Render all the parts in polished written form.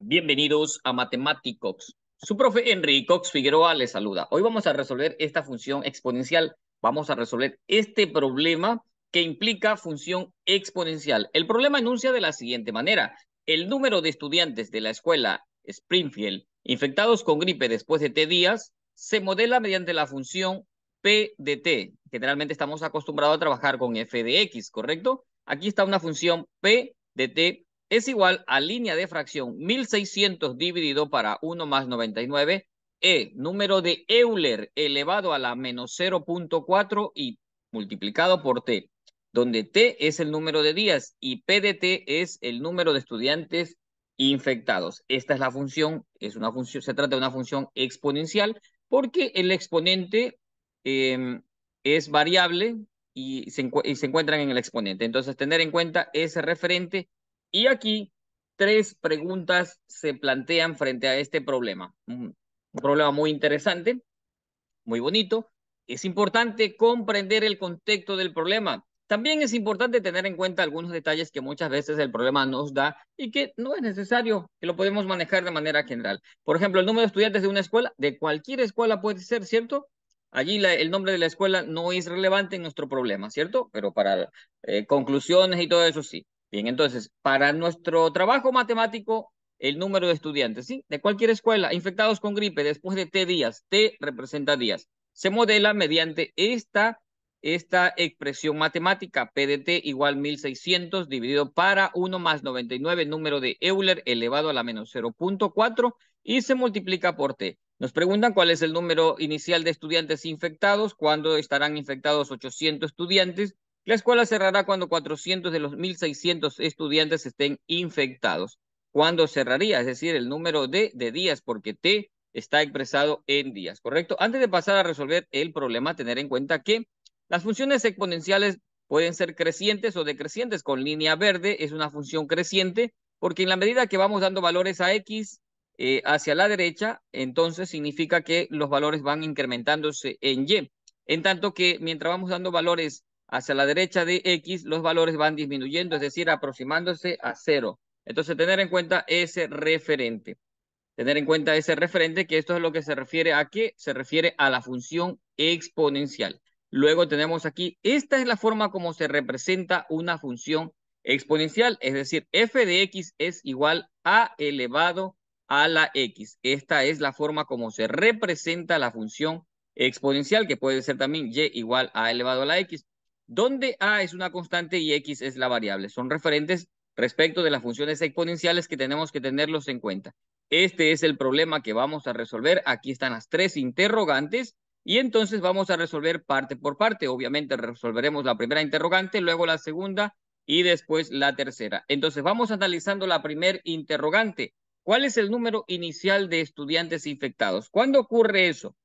Bienvenidos a Matemáticos. Su profe Henry Cox Figueroa les saluda. Hoy vamos a resolver esta función exponencial. Vamos a resolver este problema que implica función exponencial. El problema enuncia de la siguiente manera. El número de estudiantes de la escuela Springfield infectados con gripe después de T días se modela mediante la función P de T. Generalmente estamos acostumbrados a trabajar con f de x, ¿correcto? Aquí está una función P de T es igual a línea de fracción 1600 dividido para 1 más 99, número de Euler elevado a la menos 0.4 y multiplicado por t, donde t es el número de días y p de t es el número de estudiantes infectados. Esta es la función, se trata de una función exponencial porque el exponente es variable y se encuentran en el exponente. Entonces, tener en cuenta ese referente y aquí tres preguntas se plantean frente a este problema. Un problema muy interesante, muy bonito. Es importante comprender el contexto del problema. También es importante tener en cuenta algunos detalles que muchas veces el problema nos da y que no es necesario, que lo podemos manejar de manera general. Por ejemplo, el número de estudiantes de una escuela, de cualquier escuela puede ser, ¿cierto? Allí el nombre de la escuela no es relevante en nuestro problema, ¿cierto? Pero para conclusiones y todo eso sí. Bien, entonces, para nuestro trabajo matemático, el número de estudiantes, ¿sí? De cualquier escuela infectados con gripe después de T días, T representa días, se modela mediante esta expresión matemática, P de T igual 1600 dividido para 1 más 99, número de Euler elevado a la menos 0.4 y se multiplica por T. Nos preguntan cuál es el número inicial de estudiantes infectados, cuándo estarán infectados 800 estudiantes. La escuela cerrará cuando 400 de los 1600 estudiantes estén infectados. ¿Cuándo cerraría? Es decir, el número de días, porque T está expresado en días, ¿correcto? Antes de pasar a resolver el problema, tener en cuenta que las funciones exponenciales pueden ser crecientes o decrecientes. Con línea verde es una función creciente, porque en la medida que vamos dando valores a X, hacia la derecha, entonces significa que los valores van incrementándose en Y. En tanto que mientras vamos dando valores hacia la derecha de X, los valores van disminuyendo, es decir, aproximándose a cero. Entonces, tener en cuenta ese referente. Tener en cuenta ese referente, que esto es lo que se refiere a qué? Se refiere a la función exponencial. Luego tenemos aquí, esta es la forma como se representa una función exponencial, es decir, f de x es igual a elevado a la x. Esta es la forma como se representa la función exponencial, que puede ser también y igual a elevado a la x, donde a es una constante y x es la variable. Son referentes respecto de las funciones exponenciales que tenemos que tenerlos en cuenta. Este es el problema que vamos a resolver. Aquí están las tres interrogantes y entonces vamos a resolver parte por parte. Obviamente resolveremos la primera interrogante, luego la segunda y después la tercera. Entonces vamos analizando la primera interrogante. ¿Cuál es el número inicial de estudiantes infectados? ¿Cuándo ocurre eso?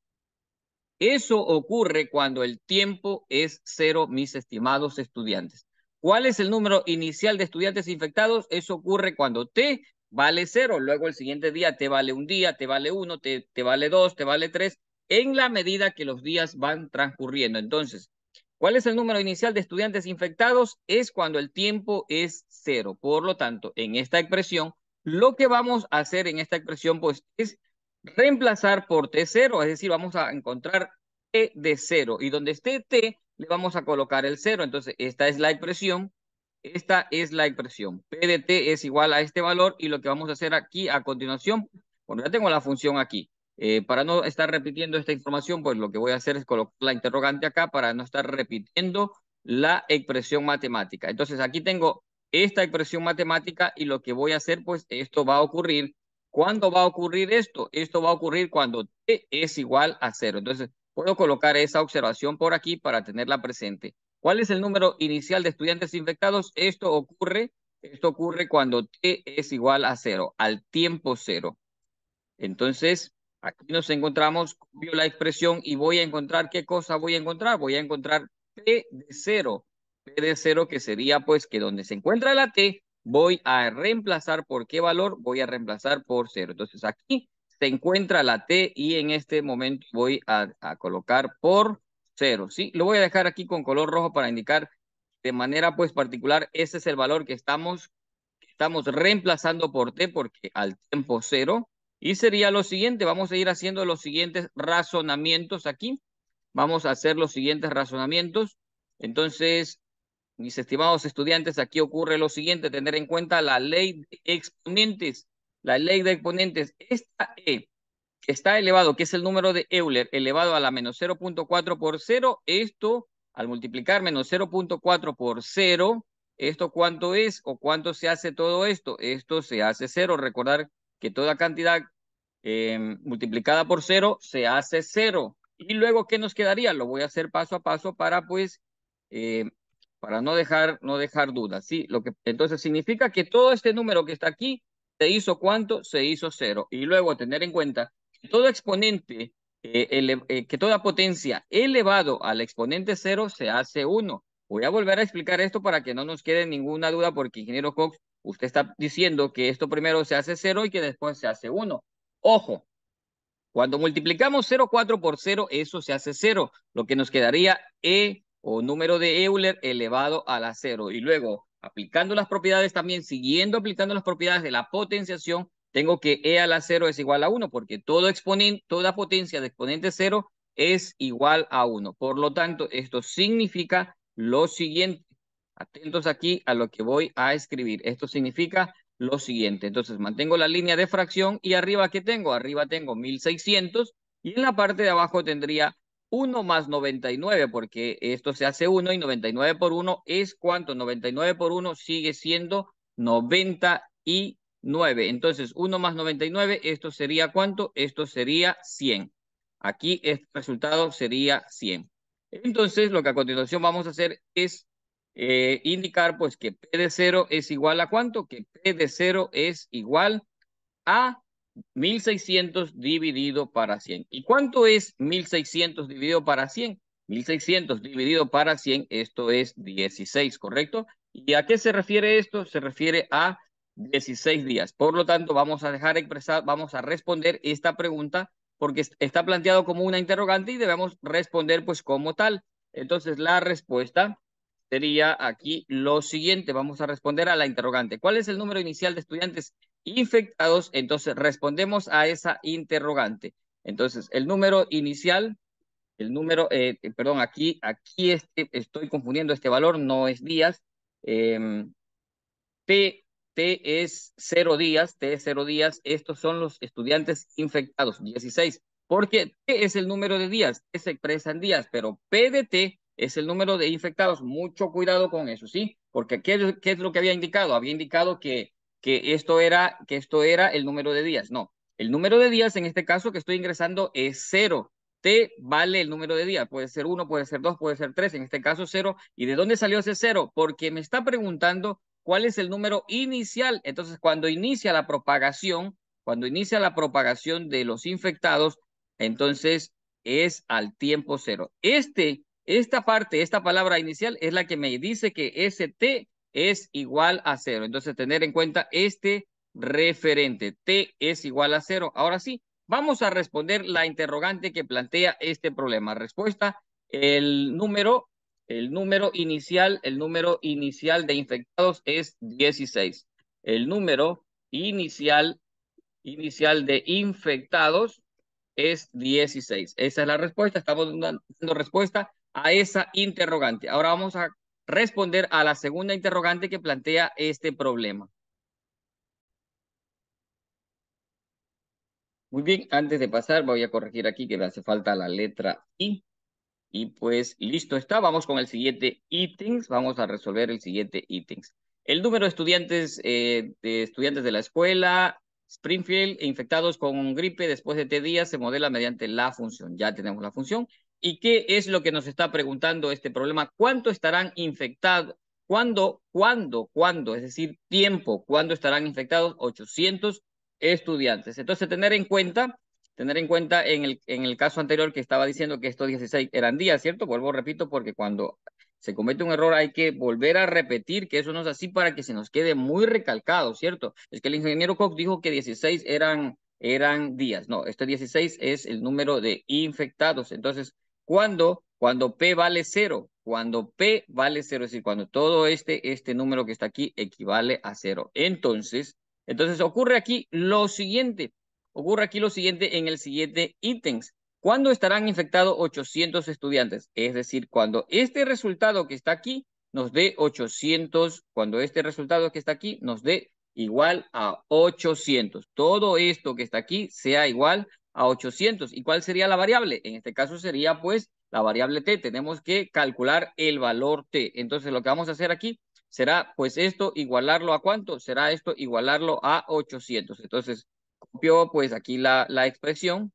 Eso ocurre cuando el tiempo es cero, mis estimados estudiantes. ¿Cuál es el número inicial de estudiantes infectados? Eso ocurre cuando t vale cero. Luego el siguiente día t vale un día, t vale uno, t vale dos, t vale tres, en la medida que los días van transcurriendo. Entonces, ¿cuál es el número inicial de estudiantes infectados? Es cuando el tiempo es cero. Por lo tanto, en esta expresión, lo que vamos a hacer en esta expresión, pues, es reemplazar por t0, es decir, vamos a encontrar t de 0 y donde esté t le vamos a colocar el 0. Entonces, esta es la expresión, p de t es igual a este valor y lo que vamos a hacer aquí a continuación, bueno, ya tengo la función aquí. Para no estar repitiendo esta información, pues lo que voy a hacer es colocar la interrogante acá para no estar repitiendo la expresión matemática. Entonces, aquí tengo esta expresión matemática y lo que voy a hacer, pues esto va a ocurrir. ¿Cuándo va a ocurrir esto? Esto va a ocurrir cuando t es igual a 0. Entonces, puedo colocar esa observación por aquí para tenerla presente. ¿Cuál es el número inicial de estudiantes infectados? Esto ocurre cuando t es igual a 0, al tiempo 0. Entonces, aquí nos encontramos, copio la expresión y voy a encontrar, ¿qué cosa voy a encontrar? Voy a encontrar p de 0. P de 0 que sería pues que donde se encuentra la t, voy a reemplazar por qué valor, voy a reemplazar por 0. Entonces aquí se encuentra la t y en este momento voy a colocar por 0. ¿Sí? Lo voy a dejar aquí con color rojo para indicar de manera pues particular, ese es el valor que estamos estamos reemplazando por t porque al tiempo 0. Y sería lo siguiente, vamos a ir haciendo los siguientes razonamientos aquí. Vamos a hacer los siguientes razonamientos. Entonces, mis estimados estudiantes, aquí ocurre lo siguiente, tener en cuenta la ley de exponentes. La ley de exponentes, esta E que está elevado, que es el número de Euler, elevado a la menos 0.4 por 0, esto, al multiplicar menos 0.4 por 0, ¿esto cuánto es o cuánto se hace todo esto? Esto se hace 0. Recordar que toda cantidad multiplicada por 0 se hace 0. Y luego, ¿qué nos quedaría? Lo voy a hacer paso a paso para, pues, eh, para no dejar dudas, ¿sí? Entonces, significa que todo este número que está aquí se hizo ¿cuánto? Se hizo 0. Y luego, tener en cuenta que todo exponente, que toda potencia elevado al exponente 0 se hace 1. Voy a volver a explicar esto para que no nos quede ninguna duda, porque, ingeniero Cox, usted está diciendo que esto primero se hace 0 y que después se hace 1. Ojo, cuando multiplicamos 0,4 por 0, eso se hace 0, lo que nos quedaría E o número de Euler elevado a la 0. Y luego, aplicando las propiedades también, siguiendo aplicando las propiedades de la potenciación, tengo que E a la 0 es igual a 1, porque toda potencia de exponente 0 es igual a 1. Por lo tanto, esto significa lo siguiente. Atentos aquí a lo que voy a escribir. Esto significa lo siguiente. Entonces, mantengo la línea de fracción y arriba, ¿qué tengo? Arriba tengo 1600 y en la parte de abajo tendría 1 más 99, porque esto se hace 1 y 99 por 1 es ¿cuánto? 99 por 1 sigue siendo 99. Entonces, 1 más 99, esto sería ¿cuánto? Esto sería 100. Aquí este resultado sería 100. Entonces, lo que a continuación vamos a hacer es indicar pues que P de 0 es igual a ¿cuánto? Que P de 0 es igual a 1600 dividido para 100. ¿Y cuánto es 1600 dividido para 100? 1600 dividido para 100, esto es 16, ¿correcto? ¿Y a qué se refiere esto? Se refiere a 16 días. Por lo tanto, vamos a dejar expresar, vamos a responder esta pregunta porque está planteado como una interrogante y debemos responder pues como tal. Entonces, la respuesta sería aquí lo siguiente. Vamos a responder a la interrogante. ¿Cuál es el número inicial de estudiantes infectados? Entonces respondemos a esa interrogante. Entonces el número inicial, perdón, aquí estoy confundiendo este valor, no es días. T es 0 días, T es 0 días. Estos son los estudiantes infectados, 16. Porque T es el número de días, T se expresa en días, pero P de T es el número de infectados. Mucho cuidado con eso, ¿sí? Porque ¿qué es lo que había indicado? Había indicado que esto era el número de días. No, el número de días en este caso que estoy ingresando es 0. T vale el número de días. Puede ser 1, puede ser 2, puede ser 3. En este caso 0. ¿Y de dónde salió ese 0? Porque me está preguntando ¿cuál es el número inicial? Entonces, cuando inicia la propagación de los infectados, entonces es al tiempo 0. Esta palabra inicial es la que me dice que ese T es igual a 0. Entonces, tener en cuenta este referente. T es igual a 0. Ahora sí, vamos a responder la interrogante que plantea este problema. Respuesta, el número inicial de infectados es 16. El número inicial de infectados es 16. Esa es la respuesta. Estamos dando respuesta a esa interrogante. Ahora vamos a responder a la segunda interrogante que plantea este problema. Muy bien, antes de pasar voy a corregir aquí que me hace falta la letra I. Y pues listo está, vamos con el siguiente ítems, vamos a resolver el siguiente ítems. El número de estudiantes de la escuela Springfield infectados con gripe después de 3 días se modela mediante la función. Ya tenemos la función. ¿Y qué es lo que nos está preguntando este problema? ¿Cuánto estarán infectados? ¿Cuándo? Es decir, tiempo. ¿Cuándo estarán infectados? 800 estudiantes. Entonces, tener en cuenta en el caso anterior que estaba diciendo que estos 16 eran días, ¿cierto? Vuelvo, repito, porque cuando se comete un error hay que volver a repetir que eso no es así para que se nos quede muy recalcado, ¿cierto? Es que el ingeniero Cox dijo que 16 eran días. No, este 16 es el número de infectados. Entonces, cuando P vale 0, cuando P vale 0, es decir, cuando todo este número que está aquí equivale a 0. Entonces ocurre aquí lo siguiente. Ocurre aquí lo siguiente en el siguiente ítems. ¿Cuándo estarán infectados 800 estudiantes? Es decir, cuando este resultado que está aquí nos dé 800, cuando este resultado que está aquí nos dé igual a 800. Todo esto que está aquí sea igual a 800. ¿Y cuál sería la variable? En este caso sería pues la variable t. Tenemos que calcular el valor t. Entonces lo que vamos a hacer aquí será pues esto igualarlo ¿a cuánto? Será esto igualarlo a 800. Entonces copio pues aquí la expresión.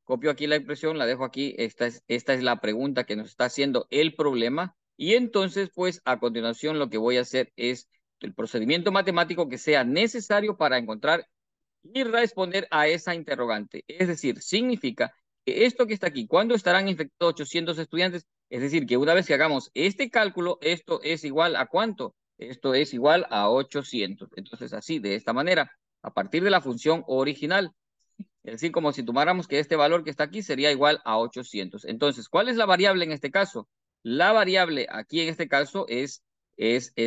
Copio aquí la expresión, la dejo aquí. Esta es la pregunta que nos está haciendo el problema. Y entonces, pues, a continuación lo que voy a hacer es el procedimiento matemático que sea necesario para encontrar y responder a esa interrogante. Es decir, significa que esto que está aquí, ¿cuándo estarán infectados 800 estudiantes? Es decir, que una vez que hagamos este cálculo, esto es igual ¿a cuánto? Esto es igual a 800. Entonces, así, de esta manera, a partir de la función original, es decir, como si tomáramos que este valor que está aquí sería igual a 800. Entonces, ¿cuál es la variable en este caso? La variable aquí en este caso es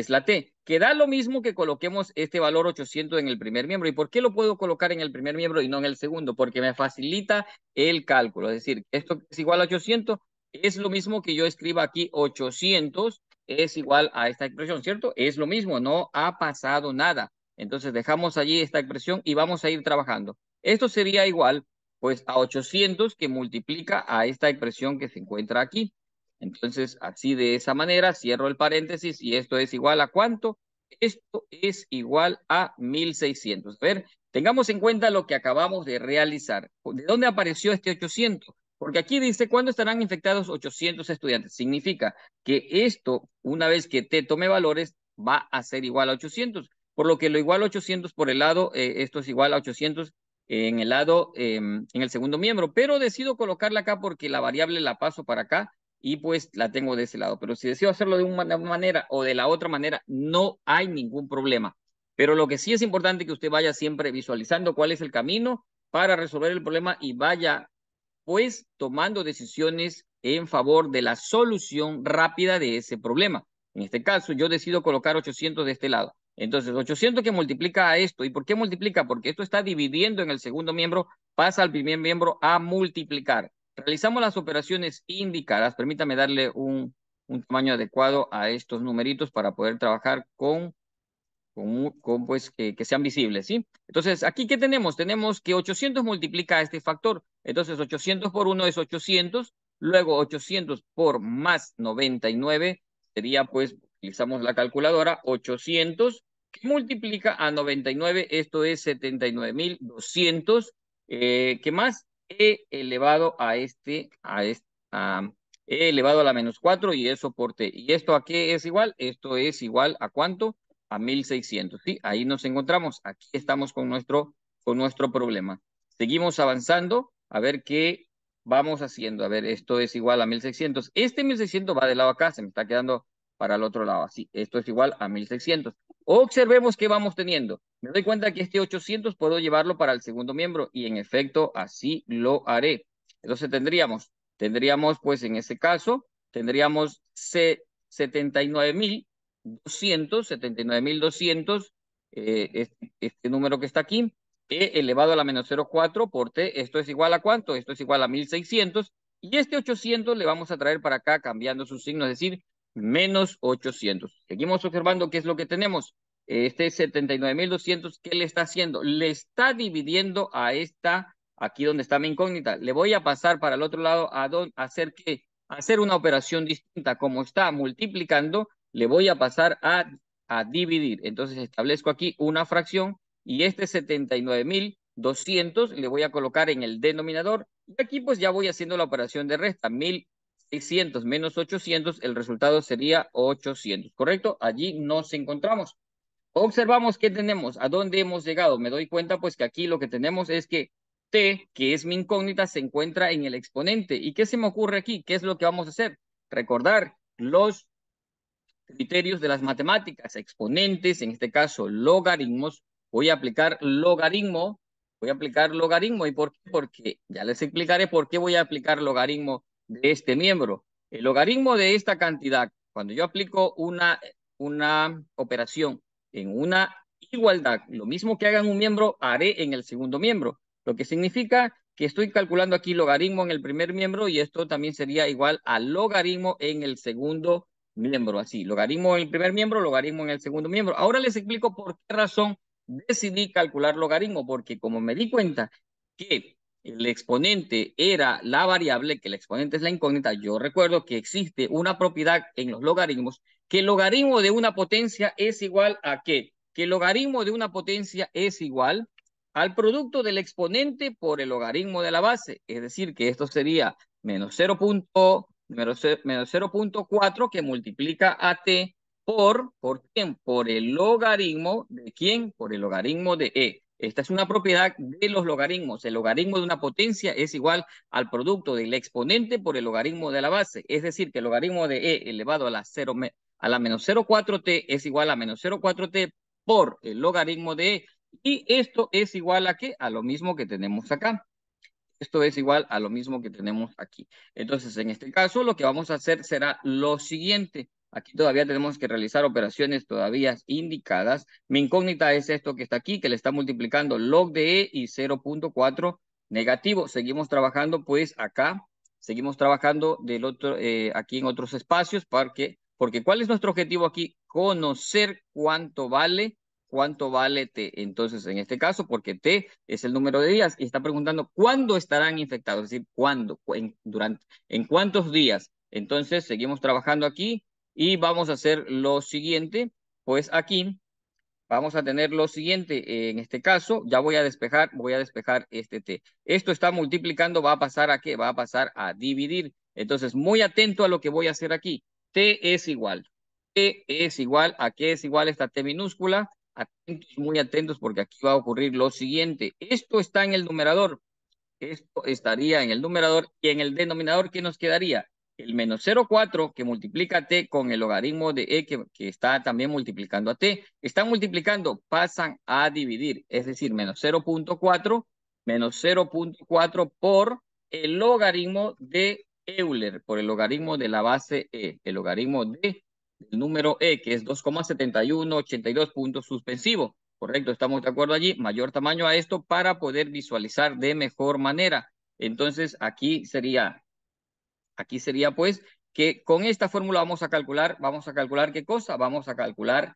la t, que da lo mismo que coloquemos este valor 800 en el primer miembro. ¿Y por qué lo puedo colocar en el primer miembro y no en el segundo? Porque me facilita el cálculo. Es decir, esto que es igual a 800 es lo mismo que yo escriba aquí 800 es igual a esta expresión, ¿cierto? Es lo mismo, no ha pasado nada. Entonces dejamos allí esta expresión y vamos a ir trabajando. Esto sería igual, pues, a 800 que multiplica a esta expresión que se encuentra aquí. Entonces, así de esa manera, cierro el paréntesis y esto es igual a ¿cuánto? Esto es igual a 1600. A ver, tengamos en cuenta lo que acabamos de realizar. ¿De dónde apareció este 800? Porque aquí dice, ¿cuándo estarán infectados 800 estudiantes? Significa que esto, una vez que te tome valores, va a ser igual a 800. Por lo que lo igual a 800 por el lado, esto es igual a 800 en el lado, en el segundo miembro, pero decido colocarla acá porque la variable la paso para acá y pues la tengo de ese lado. Pero si deseo hacerlo de una manera o de la otra manera, no hay ningún problema. Pero lo que sí es importante que usted vaya siempre visualizando cuál es el camino para resolver el problema y vaya pues tomando decisiones en favor de la solución rápida de ese problema. En este caso, yo decido colocar 800 de este lado. Entonces, 800 que multiplica a esto. ¿Y por qué multiplica? Porque esto está dividiendo en el segundo miembro, pasa al primer miembro a multiplicar. Realizamos las operaciones indicadas. Permítame darle un tamaño adecuado a estos numeritos para poder trabajar con pues que sean visibles, ¿sí? Entonces, aquí, ¿qué tenemos? Tenemos que 800 multiplica a este factor. Entonces, 800 por 1 es 800. Luego, 800 por más 99 sería, pues, utilizamos la calculadora, 800 que multiplica a 99. Esto es 79.200. ¿Qué más? E elevado a E elevado a la menos 4 y eso por T. ¿Y esto a qué es igual? Esto es igual a ¿cuánto? A 1600, ¿sí? Ahí nos encontramos. Aquí estamos con nuestro problema. Seguimos avanzando a ver qué vamos haciendo. A ver, esto es igual a 1600. Este 1600 va de lado acá, se me está quedando para el otro lado. Así, esto es igual a 1600. Observemos qué vamos teniendo. Me doy cuenta que este 800 puedo llevarlo para el segundo miembro y en efecto así lo haré. Entonces tendríamos pues en ese caso, tendríamos 79.200, este número que está aquí, e elevado a la menos 0,4 por t, esto es igual a ¿cuánto? Esto es igual a 1600, y este 800 le vamos a traer para acá cambiando su signo, es decir, menos 800. Seguimos observando qué es lo que tenemos. Este 79.200, ¿qué le está haciendo? Le está dividiendo a esta, aquí donde está mi incógnita. Le voy a pasar para el otro lado a hacer ¿qué? Hacer una operación distinta. Como está multiplicando, le voy a pasar a dividir. Entonces establezco aquí una fracción y este 79.200 le voy a colocar en el denominador. Y aquí pues ya voy haciendo la operación de resta. 1.600 menos 800, el resultado sería 800, ¿correcto? Allí nos encontramos. Observamos qué tenemos, a dónde hemos llegado. Me doy cuenta pues que aquí lo que tenemos es que t, que es mi incógnita, se encuentra en el exponente. ¿Y qué se me ocurre aquí? ¿Qué es lo que vamos a hacer? Recordar los criterios de las matemáticas, exponentes, en este caso logaritmos. Voy a aplicar logaritmo. ¿Y por qué? Porque ya les explicaré por qué voy a aplicar logaritmo de este miembro. El logaritmo de esta cantidad, cuando yo aplico una operación en una igualdad, lo mismo que haga en un miembro, haré en el segundo miembro. Lo que significa que estoy calculando aquí logaritmo en el primer miembro y esto también sería igual al logaritmo en el segundo miembro. Así, logaritmo en el primer miembro, logaritmo en el segundo miembro. Ahora les explico por qué razón decidí calcular logaritmo, porque como me di cuenta que el exponente era la variable, que el exponente es la incógnita, yo recuerdo que existe una propiedad en los logaritmos, que el logaritmo de una potencia es igual a ¿qué? Que el logaritmo de una potencia es igual al producto del exponente por el logaritmo de la base. Es decir, que esto sería menos 0.4 que multiplica a t ¿por quién? Por el logaritmo de ¿quién? Por el logaritmo de e. Esta es una propiedad de los logaritmos. El logaritmo de una potencia es igual al producto del exponente por el logaritmo de la base. Es decir, que el logaritmo de e elevado a la menos 0,4t es igual a menos 0,4t por el logaritmo de e. Y esto es igual a ¿qué? A lo mismo que tenemos acá. Esto es igual a lo mismo que tenemos aquí. Entonces, en este caso, lo que vamos a hacer será lo siguiente. Aquí todavía tenemos que realizar operaciones todavía indicadas. Mi incógnita es esto que está aquí, que le está multiplicando log de e y 0.4 negativo. Seguimos trabajando pues acá. Seguimos trabajando del otro, aquí en otros espacios. Porque ¿cuál es nuestro objetivo aquí? Conocer cuánto vale T. Entonces, en este caso, porque T es el número de días y está preguntando cuándo estarán infectados, es decir, cuándo, en cuántos días. Entonces, seguimos trabajando aquí y vamos a hacer lo siguiente. Pues aquí vamos a tener lo siguiente. En este caso, ya voy a despejar este T. Esto está multiplicando, va a pasar a ¿qué? Va a pasar a dividir. Entonces, muy atento a lo que voy a hacer aquí. T es igual. T es igual a ¿qué es igual esta T minúscula? Atentos, muy atentos, porque aquí va a ocurrir lo siguiente. Esto está en el numerador. Esto estaría en el numerador y en el denominador, ¿qué nos quedaría? El menos 0,4 que multiplica t con el logaritmo de e que está también multiplicando a t. Están multiplicando, pasan a dividir, es decir, menos 0.4 por el logaritmo de Euler, por el logaritmo de la base e, el logaritmo del número e, que es 2,7182 puntos suspensivos. Correcto, estamos de acuerdo allí. Mayor tamaño a esto para poder visualizar de mejor manera. Entonces, aquí sería pues que con esta fórmula vamos a calcular ¿qué cosa? Vamos a calcular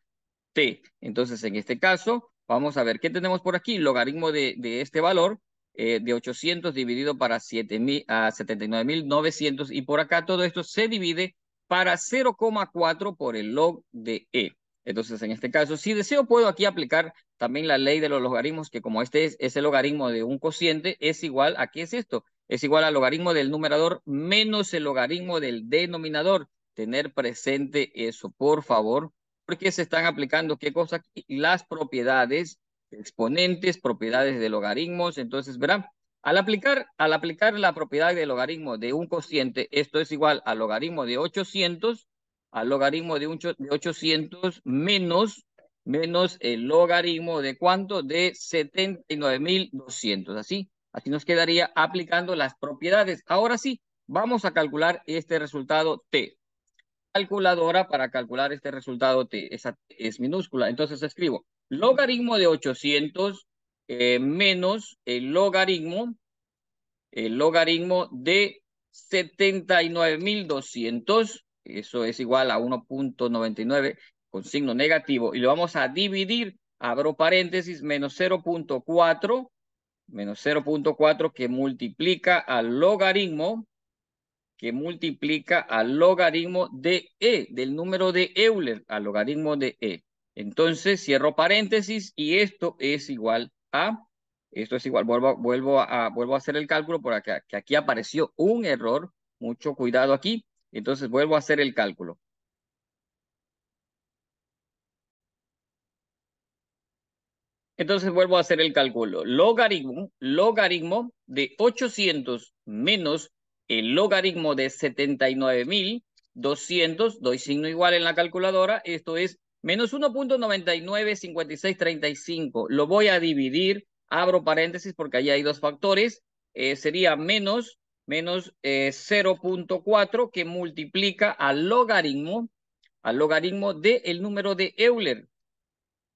T. Entonces, en este caso, vamos a ver qué tenemos por aquí. Logaritmo de este valor de 800 dividido para 79.900 y por acá todo esto se divide para 0,4 por el log de E. Entonces, en este caso, si deseo, puedo aquí aplicar también la ley de los logaritmos, que como este es el logaritmo de un cociente, es igual a ¿qué es esto? Es igual al logaritmo del numerador menos el logaritmo del denominador. Tener presente eso, por favor, porque se están aplicando ¿qué cosa? Las propiedades exponentes, propiedades de logaritmos. Entonces, verán, al aplicar la propiedad de logaritmo de un cociente, esto es igual al logaritmo de 800, al logaritmo de 800 menos el logaritmo de ¿cuánto? De 79.200. Así nos quedaría aplicando las propiedades. Ahora sí, vamos a calcular este resultado T. Calculadora para calcular este resultado T. Esa T es minúscula. Entonces escribo logaritmo de 800 menos el logaritmo de 79.200. Eso es igual a 1,99 con signo negativo. Y lo vamos a dividir, abro paréntesis, menos 0,4 que multiplica al logaritmo de E, del número de Euler, al logaritmo de E. Entonces, cierro paréntesis y esto es igual, vuelvo a hacer el cálculo por acá, que aquí apareció un error, mucho cuidado aquí. Entonces, vuelvo a hacer el cálculo. Entonces vuelvo a hacer el cálculo. Logaritmo de 800 menos el logaritmo de 79.200. Doy signo igual en la calculadora. Esto es menos 1,995635. Lo voy a dividir. Abro paréntesis porque allí hay dos factores. Sería menos menos 0.4 que multiplica al logaritmo del número de Euler.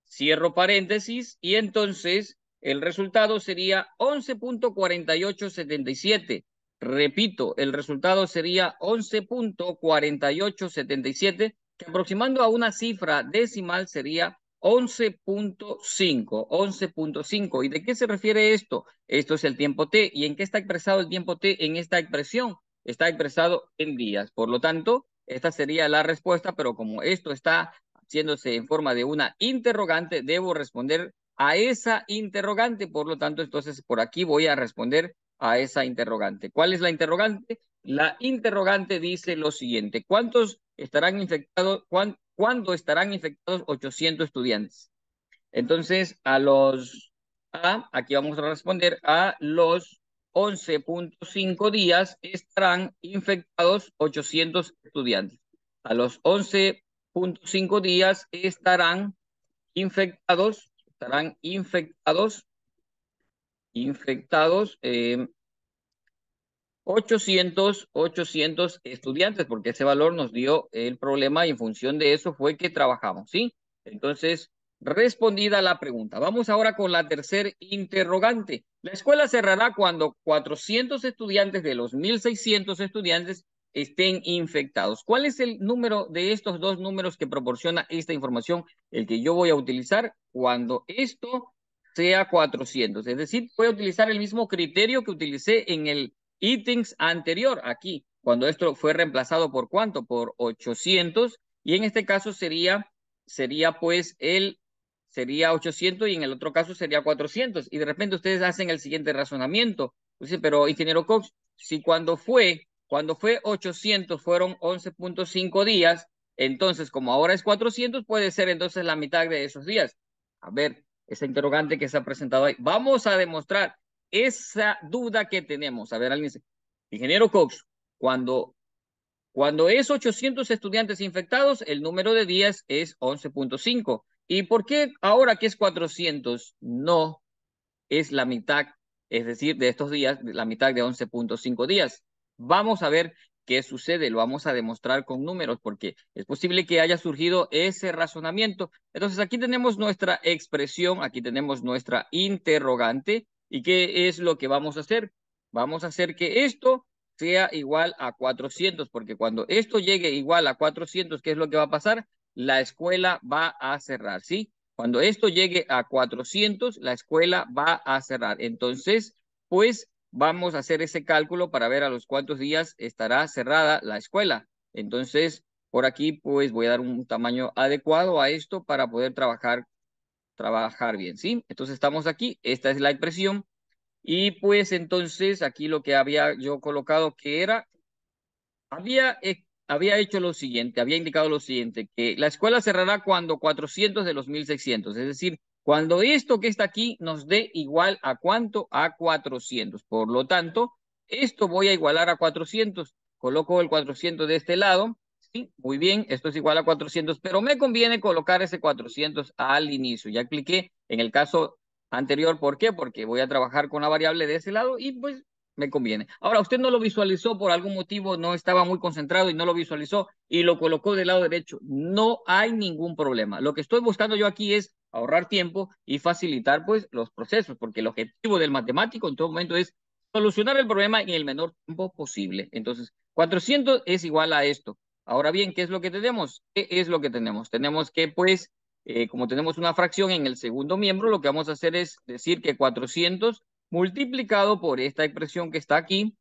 Cierro paréntesis y entonces el resultado sería 11.4877. Repito, el resultado sería 11.4877, que aproximando a una cifra decimal sería 11.5. 11.5. ¿Y de qué se refiere esto? Esto es el tiempo t. ¿Y en qué está expresado el tiempo t en esta expresión? Está expresado en días. Por lo tanto, esta sería la respuesta, pero como esto está haciéndose en forma de una interrogante, debo responder a esa interrogante. Por lo tanto, entonces por aquí voy a responder a esa interrogante. ¿Cuál es la interrogante? La interrogante dice lo siguiente: ¿cuántos estarán infectados? ¿Cuándo estarán infectados 800 estudiantes? Entonces, aquí vamos a responder a los 11.5 días estarán infectados 800 estudiantes. A los 11.5 días estarán infectados 800 estudiantes, porque ese valor nos dio el problema y en función de eso fue que trabajamos, ¿sí? Entonces, respondida la pregunta. Vamos ahora con la tercera interrogante. La escuela cerrará cuando 400 estudiantes de los 1.600 estudiantes estén infectados. ¿Cuál es el número de estos dos números que proporciona esta información, el que yo voy a utilizar cuando esto sea 400? Es decir, voy a utilizar el mismo criterio que utilicé en el ítems anterior aquí, cuando esto fue reemplazado por ¿cuánto? Por 800, y en este caso sería pues sería 800 y en el otro caso sería 400, y de repente ustedes hacen el siguiente razonamiento. Dicen, pero ingeniero Cox, si cuando fue 800 fueron 11.5 días, entonces como ahora es 400, puede ser entonces la mitad de esos días. A ver, esa interrogante que se ha presentado ahí. Vamos a demostrar esa duda que tenemos. A ver, alguien dice, ingeniero Cox, cuando es 800 estudiantes infectados, el número de días es 11.5. ¿Y por qué ahora que es 400 no es la mitad, es decir, de estos días, la mitad de 11.5 días? Vamos a ver qué sucede, lo vamos a demostrar con números, porque es posible que haya surgido ese razonamiento. Entonces, aquí tenemos nuestra expresión, aquí tenemos nuestra interrogante, ¿y qué es lo que vamos a hacer? Vamos a hacer que esto sea igual a 400, porque cuando esto llegue igual a 400, ¿qué es lo que va a pasar? La escuela va a cerrar, ¿sí? Cuando esto llegue a 400, la escuela va a cerrar. Entonces, pues vamos a hacer ese cálculo para ver a los cuántos días estará cerrada la escuela. Entonces, por aquí, pues voy a dar un tamaño adecuado a esto para poder trabajar bien, ¿sí? Entonces, estamos aquí. Esta es la expresión. Y pues entonces, aquí lo que había yo colocado que era había hecho lo siguiente, había indicado lo siguiente, que la escuela cerrará cuando 400 de los 1.600, es decir, cuando esto que está aquí nos dé igual a ¿cuánto? A 400. Por lo tanto, esto voy a igualar a 400. Coloco el 400 de este lado. Sí, muy bien, esto es igual a 400, pero me conviene colocar ese 400 al inicio. Ya cliqué en el caso anterior. ¿Por qué? Porque voy a trabajar con la variable de ese lado y pues me conviene. Ahora, usted no lo visualizó por algún motivo, no estaba muy concentrado y no lo visualizó y lo colocó del lado derecho. No hay ningún problema. Lo que estoy buscando yo aquí es ahorrar tiempo y facilitar pues los procesos, porque el objetivo del matemático en todo momento es solucionar el problema en el menor tiempo posible. Entonces, 400 es igual a esto. Ahora bien, ¿qué es lo que tenemos? ¿Qué es lo que tenemos? Tenemos que pues, como tenemos una fracción en el segundo miembro, lo que vamos a hacer es decir que 400 multiplicado por esta expresión que está aquí,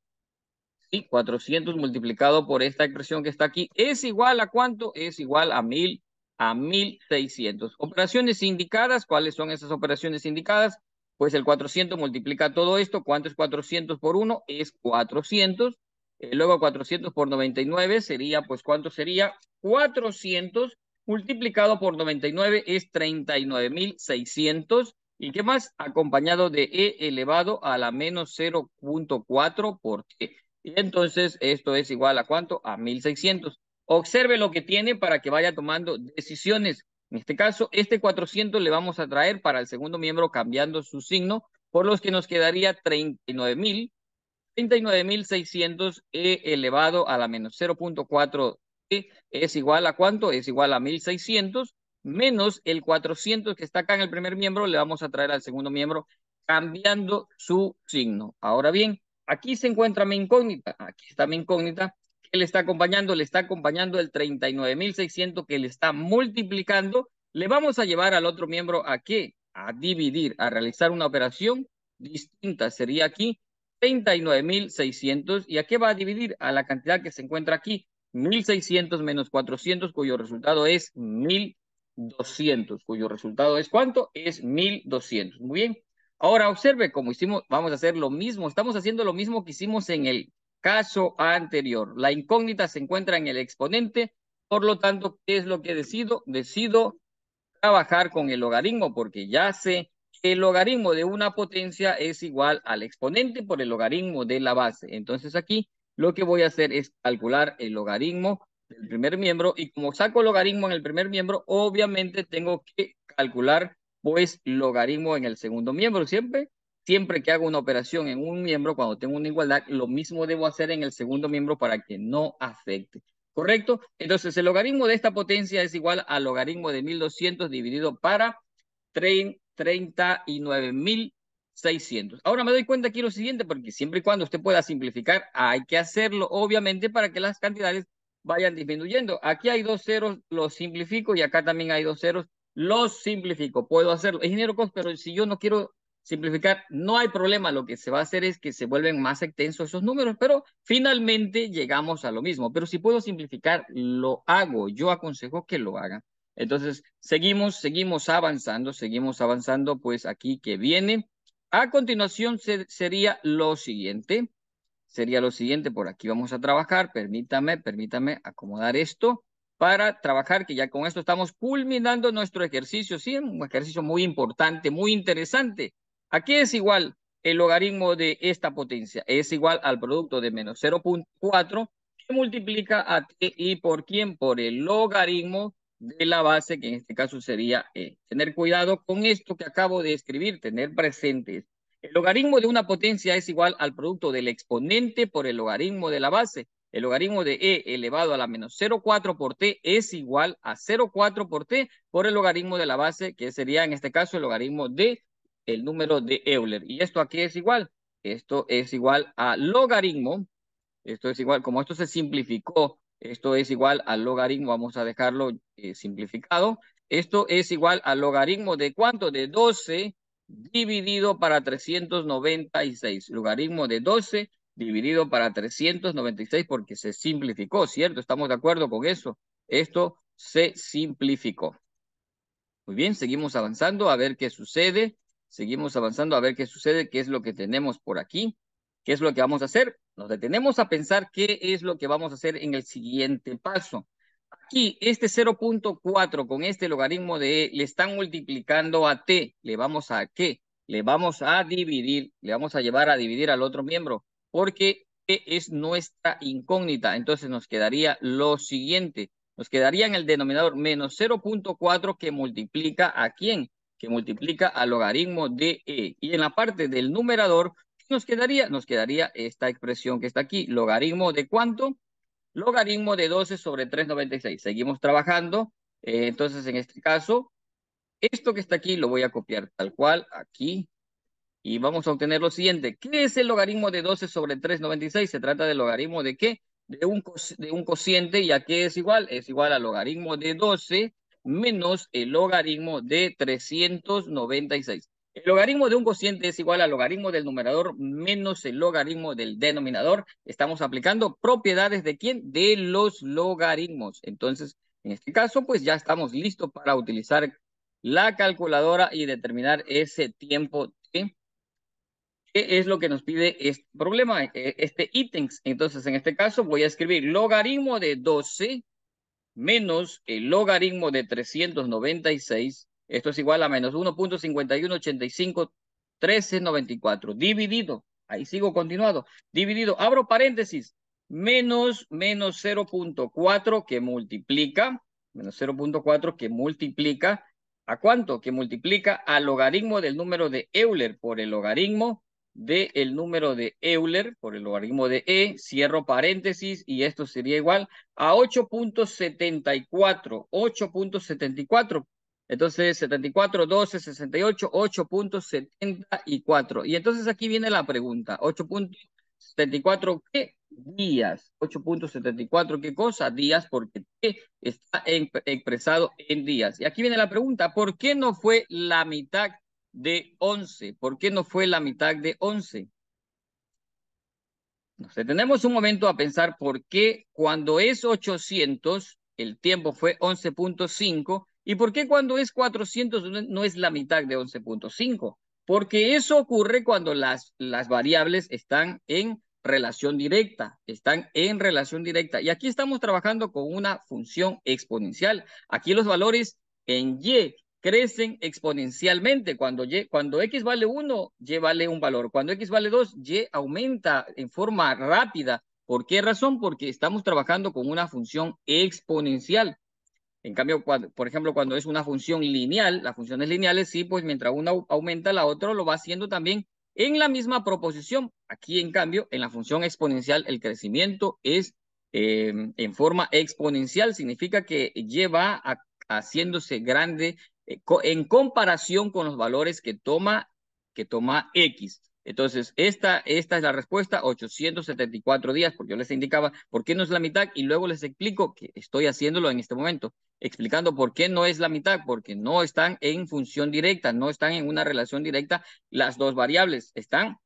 y 400 multiplicado por esta expresión que está aquí, es igual a ¿cuánto? Es igual a 1.600. Operaciones indicadas, ¿cuáles son esas operaciones indicadas? Pues el 400 multiplica todo esto. ¿Cuánto es 400 por 1? Es 400. Luego 400 por 99 sería, pues, ¿cuánto sería? 400 multiplicado por 99 es 39.600. ¿Y qué más? Acompañado de e elevado a la menos 0.4 por t. Y entonces esto es igual a ¿cuánto? A 1.600. Observe lo que tiene para que vaya tomando decisiones. En este caso, este 400 le vamos a traer para el segundo miembro cambiando su signo, por los que nos quedaría 39.000 39.600 elevado a la menos 0.4 es igual a ¿cuánto? Es igual a 1.600 menos el 400 que está acá en el primer miembro, le vamos a traer al segundo miembro cambiando su signo. Ahora bien, aquí se encuentra mi incógnita, aquí está mi incógnita. ¿Qué le está acompañando? Le está acompañando el 39.600 que le está multiplicando. Le vamos a llevar al otro miembro ¿a qué? A dividir, a realizar una operación distinta. Sería aquí 39.600. ¿Y a qué va a dividir? A la cantidad que se encuentra aquí. 1.600 menos 400, cuyo resultado es 1.200. ¿Cuyo resultado es cuánto? Es 1.200. Muy bien. Ahora observe cómo hicimos, vamos a hacer lo mismo. Estamos haciendo lo mismo que hicimos en el caso anterior. La incógnita se encuentra en el exponente. Por lo tanto, ¿qué es lo que decido? Decido trabajar con el logaritmo porque ya sé que el logaritmo de una potencia es igual al exponente por el logaritmo de la base. Entonces aquí lo que voy a hacer es calcular el logaritmo del primer miembro y como saco logaritmo en el primer miembro, obviamente tengo que calcular pues logaritmo en el segundo miembro. Siempre que hago una operación en un miembro, cuando tengo una igualdad, lo mismo debo hacer en el segundo miembro para que no afecte. ¿Correcto? Entonces, el logaritmo de esta potencia es igual al logaritmo de 1.200 dividido para 39.600. Ahora me doy cuenta aquí lo siguiente, porque siempre y cuando usted pueda simplificar, hay que hacerlo, obviamente, para que las cantidades vayan disminuyendo. Aquí hay dos ceros, los simplifico, y acá también hay dos ceros, los simplifico. Puedo hacerlo. Ingeniero Cos, pero si yo no quiero simplificar, no hay problema, lo que se va a hacer es que se vuelven más extensos esos números, pero finalmente llegamos a lo mismo. Pero si puedo simplificar, lo hago. Yo aconsejo que lo hagan. Entonces, seguimos avanzando, pues aquí que viene. A continuación sería lo siguiente. Por aquí vamos a trabajar. Permítame acomodar esto para trabajar, que ya con esto estamos culminando nuestro ejercicio. Sí, un ejercicio muy importante, muy interesante. ¿A qué es igual el logaritmo de esta potencia? Es igual al producto de menos 0.4 que multiplica a t y por quién? Por el logaritmo de la base, que en este caso sería e. Tener cuidado con esto que acabo de escribir, tener presente. El logaritmo de una potencia es igual al producto del exponente por el logaritmo de la base. El logaritmo de e elevado a la menos 0,4 por t es igual a 0,4 por t por el logaritmo de la base, que sería en este caso el logaritmo de el número de Euler. ¿Y esto a qué es igual? Esto es igual a logaritmo. Esto es igual, como esto se simplificó, esto es igual al logaritmo, vamos a dejarlo simplificado. Esto es igual al logaritmo de ¿cuánto? De 12 dividido para 396. Logaritmo de 12 dividido para 396 porque se simplificó, ¿cierto? ¿Estamos de acuerdo con eso? Esto se simplificó. Muy bien, seguimos avanzando a ver qué sucede. Seguimos avanzando a ver qué sucede, qué es lo que tenemos por aquí. ¿Qué es lo que vamos a hacer? Nos detenemos a pensar qué es lo que vamos a hacer en el siguiente paso. Aquí, este 0.4 con este logaritmo de e le están multiplicando a t. ¿Le vamos a qué? Le vamos a dividir, le vamos a llevar a dividir al otro miembro, porque e es nuestra incógnita. Entonces nos quedaría lo siguiente. Nos quedaría en el denominador menos 0.4 que multiplica ¿a quién? Que multiplica al logaritmo de e. Y en la parte del numerador, ¿qué nos quedaría? Nos quedaría esta expresión que está aquí. ¿Logaritmo de cuánto? Logaritmo de 12 sobre 396. Seguimos trabajando. Entonces, en este caso, esto que está aquí lo voy a copiar tal cual aquí. Y vamos a obtener lo siguiente. ¿Qué es el logaritmo de 12 sobre 396? Se trata del logaritmo de ¿qué? De un cociente. ¿Y a qué es igual? Es igual al logaritmo de 12 menos el logaritmo de 396. El logaritmo de un cociente es igual al logaritmo del numerador menos el logaritmo del denominador. Estamos aplicando propiedades ¿de quién? De los logaritmos. Entonces, en este caso, pues ya estamos listos para utilizar la calculadora y determinar ese tiempo t. ¿Qué es lo que nos pide este problema, este ítem? Entonces, en este caso, voy a escribir logaritmo de 12 menos el logaritmo de 396. Esto es igual a menos 1.51851394. Dividido, ahí sigo continuado. Dividido, abro paréntesis, menos 0.4 que multiplica, menos 0.4 que multiplica, ¿a cuánto? Que multiplica al logaritmo del número de Euler por el logaritmo del número de Euler por el logaritmo de E, cierro paréntesis y esto sería igual a 8.74, 8.74. Entonces, 74, 12, 68, 8.74. Y entonces aquí viene la pregunta, 8.74, ¿qué días? 8.74, ¿qué cosa? Días, porque T está expresado en días. Y aquí viene la pregunta, ¿por qué no fue la mitad de 11? ¿Por qué no fue la mitad de 11? Nos detenemos un momento a pensar por qué cuando es 800 el tiempo fue 11.5 y por qué cuando es 400 no es la mitad de 11.5. Porque eso ocurre cuando las variables están en relación directa, están en relación directa. Y aquí estamos trabajando con una función exponencial. Aquí los valores en Y crecen exponencialmente. Cuando X vale 1, Y vale un valor. Cuando X vale 2, Y aumenta en forma rápida. ¿Por qué razón? Porque estamos trabajando con una función exponencial. En cambio, por ejemplo, cuando es una función lineal, las funciones lineales, sí, pues mientras una aumenta, la otra lo va haciendo también en la misma proposición. Aquí, en cambio, en la función exponencial, el crecimiento es en forma exponencial. Significa que lleva haciéndose grande en comparación con los valores que toma X. Entonces, esta es la respuesta, 874 días, porque yo les indicaba por qué no es la mitad y luego les explico que estoy haciéndolo en este momento, explicando por qué no es la mitad, porque no están en función directa, no están en una relación directa las dos variables, están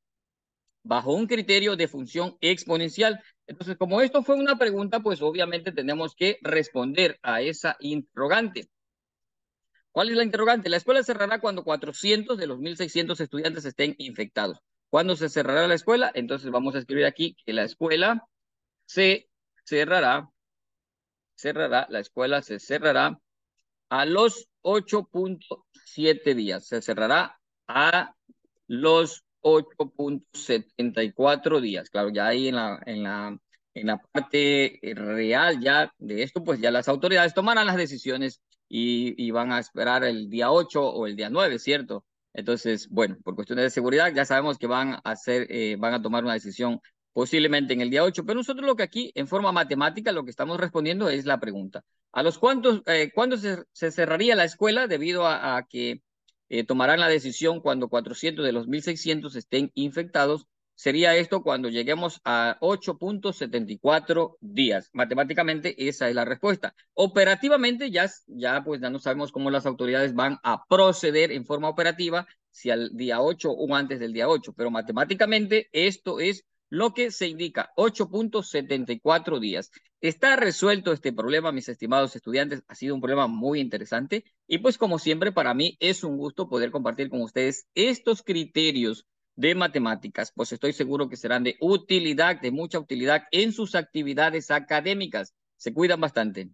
bajo un criterio de función exponencial. Entonces, como esto fue una pregunta, pues obviamente tenemos que responder a esa interrogante. ¿Cuál es la interrogante? La escuela cerrará cuando 400 de los 1.600 estudiantes estén infectados. ¿Cuándo se cerrará la escuela? Entonces vamos a escribir aquí que la escuela se cerrará, la escuela se cerrará a los 8.7 días. Se cerrará a los 8.74 días. Claro, ya ahí en la parte real ya de esto, pues ya las autoridades tomarán las decisiones y van a esperar el día 8 o el día 9, ¿cierto? Entonces, bueno, por cuestiones de seguridad ya sabemos que van a tomar una decisión posiblemente en el día 8, pero nosotros lo que aquí en forma matemática lo que estamos respondiendo es la pregunta. ¿A los cuándo se cerraría la escuela debido a que tomarán la decisión cuando 400 de los 1.600 estén infectados? Sería esto cuando lleguemos a 8.74 días. Matemáticamente esa es la respuesta. Operativamente ya pues ya no sabemos cómo las autoridades van a proceder en forma operativa, si al día 8 o antes del día 8, pero matemáticamente esto es lo que se indica, 8.74 días. Está resuelto este problema, mis estimados estudiantes. Ha sido un problema muy interesante y pues como siempre para mí es un gusto poder compartir con ustedes estos criterios de matemáticas, pues estoy seguro que serán de utilidad, de mucha utilidad en sus actividades académicas. Se cuidan bastante.